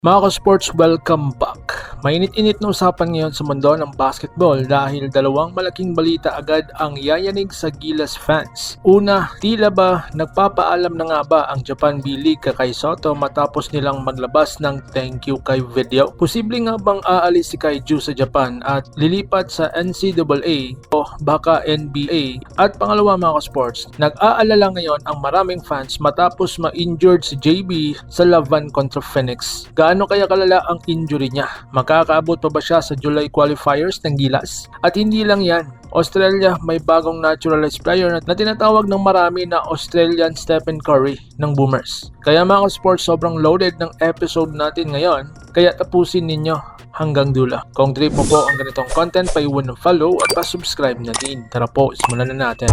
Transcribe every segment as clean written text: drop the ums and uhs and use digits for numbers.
Mga ka-sports, welcome back. Mainit-init na usapan ngayon sa mundo ng basketball dahil dalawang malaking balita agad ang yayanig sa Gilas fans. Una, tila ba nagpapaalam na nga ba ang Japan B-League kay Soto matapos nilang maglabas ng thank you kay video? Posible nga bang aalis si Kaiju sa Japan at lilipat sa NCAA o baka NBA? At pangalawa mga ka-sports, nag-aalala ngayon ang maraming fans matapos ma-injured si JB sa laban kontra Phoenix. Gaano kaya kalala ang injury niya? Makakaabot pa ba siya sa July qualifiers ng Gilas? At hindi lang yan, Australia may bagong naturalized player na tinatawag ng marami na Australian Stephen Curry ng Boomers. Kaya mga sports, sobrang loaded ng episode natin ngayon, kaya tapusin ninyo hanggang dulo. Kung trip mo po ang ganitong content, paiwan ng follow at pa-subscribe na din. Tara po, simulan na natin.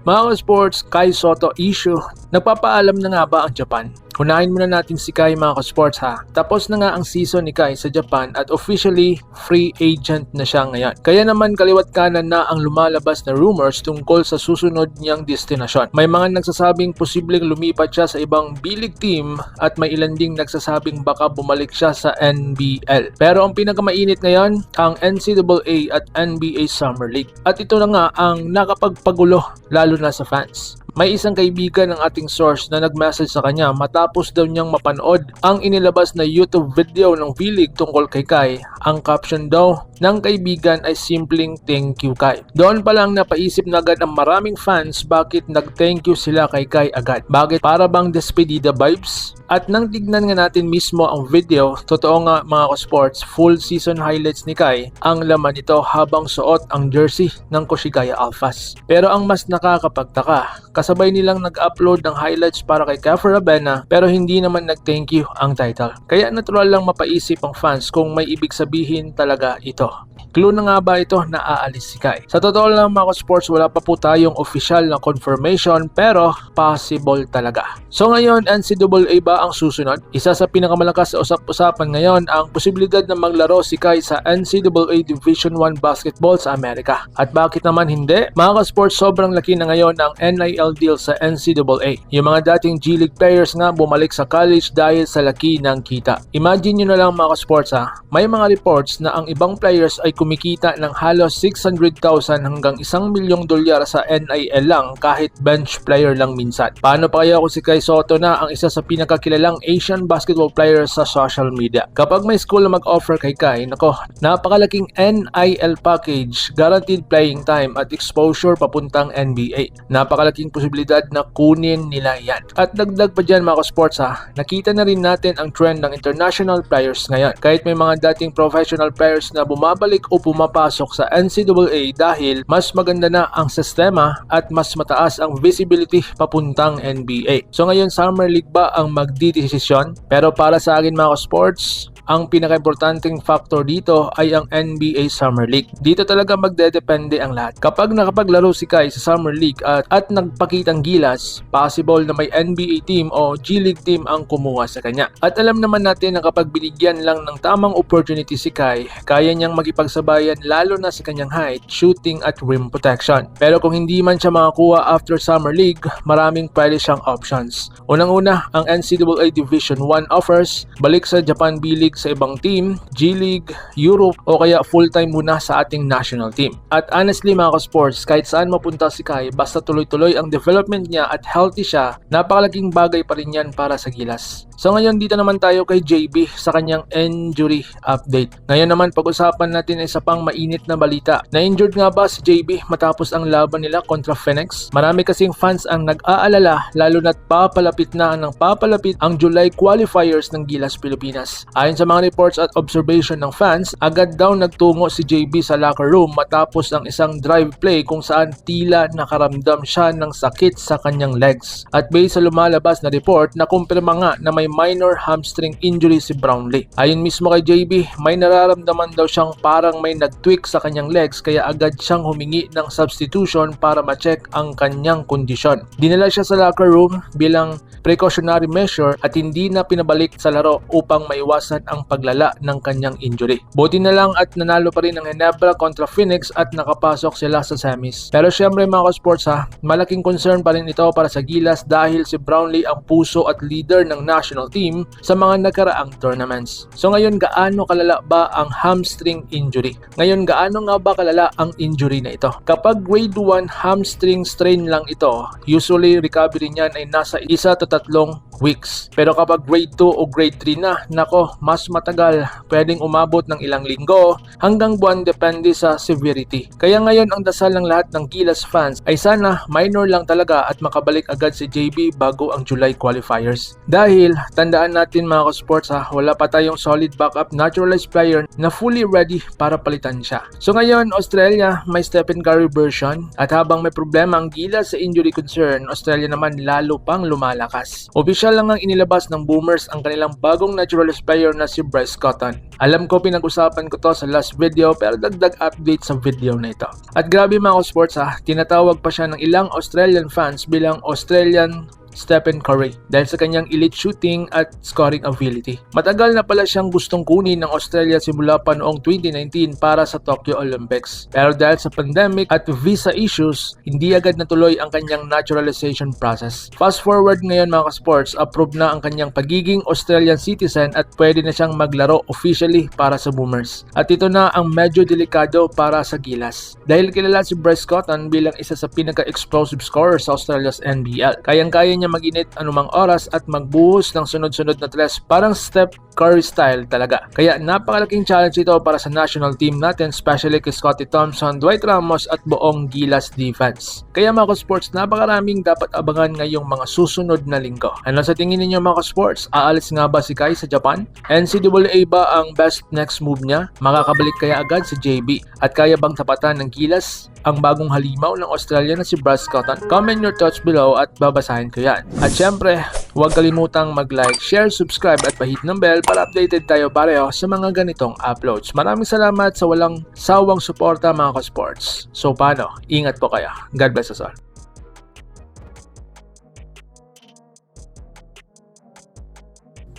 Mga sports, Kai Soto issue. Nagpapaalam na nga ba ang Japan? Unahin muna natin si Kai mga ka-sports ha. Tapos na nga ang season ni Kai sa Japan at officially free agent na siya ngayon. Kaya naman kaliwat kanan na ang lumalabas na rumors tungkol sa susunod niyang destinasyon. May mga nagsasabing posibleng lumipat siya sa ibang B-League team at may ilan ding nagsasabing baka bumalik siya sa NBL. Pero ang pinakamainit ngayon, ang NCAA at NBA Summer League. At ito na nga ang nakapagpagulo lalo na sa fans. May isang kaibigan ng ating source na nag-message sa kanya matapos daw niyang mapanood ang inilabas na YouTube video ng V-League tungkol kay Kai. Ang caption daw ng kaibigan ay simpleng thank you Kai. Doon pa lang napaisip na agad ang maraming fans bakit nag-thank you sila kay Kai agad. Bakit para bang despedida vibes? At nang tignan nga natin mismo ang video, totoo nga mga ka-sports, full season highlights ni Kai ang laman nito habang suot ang jersey ng Koshigaya Alphas. Pero ang mas nakakapagtaka, kasabay nilang nag-upload ng highlights para kay Kefir Abena pero hindi naman nag-thank you ang title. Kaya natural lang mapaisip ang fans kung may ibig sabihin talaga ito. Clue na nga ba ito na aalis si Kai? Sa totoo lang mga sports, wala pa po tayong official na confirmation pero possible talaga. So ngayon, NCAA ba ang susunod? Isa sa pinakamalakas sa usap-usapan ngayon ang posibilidad na maglaro si Kai sa NCAA Division 1 Basketball sa Amerika. At bakit naman hindi? Mga sports, sobrang laki na ngayon ang NIL deal sa NCAA. Yung mga dating G-League players nga bumalik sa college dahil sa laki ng kita. Imagine nyo na lang mga sports ha, may mga reports na ang ibang players ay kumikita ng halos 600,000 hanggang $1 milyong sa NIL lang kahit bench player lang minsan. Paano pa kaya kung si Kai Soto na ang isa sa pinakakilalang Asian basketball player sa social media? Kapag may school na mag-offer kay Kai, nako, napakalaking NIL package, guaranteed playing time at exposure papuntang NBA. Napakalaking posibilidad na kunin nila yan. At dagdag pa dyan mga sports ha, nakita na rin natin ang trend ng international players ngayon. Kahit may mga dating professional players na bumabalik o pumapasok sa NCAA dahil mas maganda na ang sistema at mas mataas ang visibility papuntang NBA. So ngayon, Summer League ba ang magdidesisyon? Pero para sa akin mga sports, ang pinaka-importanting factor dito ay ang NBA Summer League. Dito talaga magdedepende ang lahat. Kapag nakapaglaro si Kai sa Summer League at nagpakitang gilas, possible na may NBA team o G-League team ang kumuha sa kanya. At alam naman natin na kapag binigyan lang ng tamang opportunity si Kai, kaya niyang magipagsabayan lalo na sa kanyang height, shooting at rim protection. Pero kung hindi man siya makakuha after Summer League, maraming pwede siyang options. Unang-una, ang NCAA Division 1 offers balik sa Japan B-League sa ibang team, G-League, Europe o kaya full-time muna sa ating national team. At honestly mga ka-sports, kahit saan mapunta si Kai, basta tuloy-tuloy ang development niya at healthy siya, napakalaking bagay pa rin yan para sa Gilas. So ngayon dito naman tayo kay JB sa kanyang injury update. Ngayon naman pag-usapan natin isa pang mainit na balita. Na-injured nga ba si JB matapos ang laban nila kontra Phoenix? Marami kasing fans ang nag-aalala lalo na't papalapit na ng papalapit ang July qualifiers ng Gilas Pilipinas. Ayon sa mga reports at observation ng fans, agad daw nagtungo si JB sa locker room matapos ang isang drive play kung saan tila nakaramdam siya ng sakit sa kanyang legs. At based sa lumalabas na report, nakumpirma nga na may minor hamstring injury si Brownlee. Ayon mismo kay JB, may nararamdaman daw siyang parang may nag-tweak sa kanyang legs kaya agad siyang humingi ng substitution para ma-check ang kanyang kondisyon. Dinala siya sa locker room bilang precautionary measure at hindi na pinabalik sa laro upang maiwasan ang paglala ng kanyang injury. Buti na lang at nanalo pa rin ang Ginebra kontra Phoenix at nakapasok sila sa semis. Pero syempre mga ka-sports malaking concern pa rin ito para sa Gilas dahil si Brownlee ang puso at leader ng national team sa mga nakaraang tournaments. So ngayon gaano kalala ba ang hamstring injury? Ngayon gaano nga ba kalala ang injury na ito? Kapag grade 1 hamstring strain lang ito, usually recovery niyan ay nasa 1 to 3 weeks. Pero kapag grade 2 o grade 3 na, nako, mas matagal. Pwedeng umabot ng ilang linggo hanggang buwan depende sa severity. Kaya ngayon ang dasal ng lahat ng Gilas fans ay sana minor lang talaga at makabalik agad si JB bago ang July qualifiers. Dahil tandaan natin mga ka-sports wala pa tayong solid backup naturalized player na fully ready para palitan siya. So ngayon Australia may Stephen Curry version at habang may problema ang Gilas sa injury concern, Australia naman lalo pang lumalakas. Opisyal lang ang inilabas ng Boomers ang kanilang bagong naturalized player na si Bryce Cotton. Alam ko pinag-usapan ko to sa last video pero dagdag update sa video na ito. At grabe mga sports tinatawag pa siya ng ilang Australian fans bilang Australian Stephen Curry dahil sa kanyang elite shooting at scoring ability. Matagal na pala siyang gustong kunin ng Australia simula pa noong 2019 para sa Tokyo Olympics. Pero dahil sa pandemic at visa issues, hindi agad natuloy ang kanyang naturalization process. Fast forward ngayon mga ka-sports, approved na ang kanyang pagiging Australian citizen at pwede na siyang maglaro officially para sa Boomers. At ito na ang medyo delikado para sa Gilas. Dahil kilala si Bryce Cotton bilang isa sa pinaka-explosive scorer sa Australia's NBL. Kayang-kaya niya mag-init anumang oras at magbuhos ng sunod-sunod na tres parang Steph Curry style talaga. Kaya napakalaking challenge ito para sa national team natin, especially kay Scottie Thompson, Dwight Ramos at buong Gilas defense. Kaya mga ka-sports, napakaraming dapat abangan ngayong mga susunod na linggo. Ano sa tingin ninyo mga ka-sports? Aalis nga ba si Kai sa Japan? NCAA ba ang best next move niya? Makakabalik kaya agad si JB? At kaya bang tapatan ng Gilas ang bagong halimaw ng Australia na si Bryce Cotton? Comment your thoughts below at babasahin ko yan. At syempre, huwag kalimutang mag-like, share, subscribe at pahit ng bell para updated tayo pareho sa mga ganitong uploads. Maraming salamat sa walang sawang suporta mga ka-sports. So paano? Ingat po kayo. God bless us all.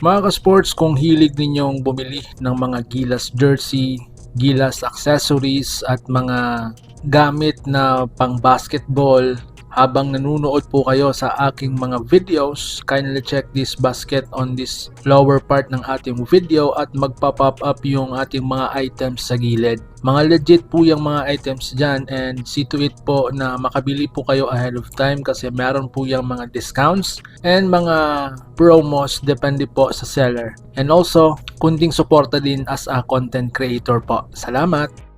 Mga ka-sports, kung hilig ninyong bumili ng mga Gilas jersey, Gilas accessories at mga gamit na pang basketball habang nanonood po kayo sa aking mga videos, kindly check this basket on this lower part ng ating video at magpa-pop up yung ating mga items sa gilid. Mga legit po yung mga items dyan and see to it po na makabili po kayo ahead of time kasi meron po yung mga discounts and mga promos depende po sa seller. And also, kunting suporta din as a content creator po. Salamat!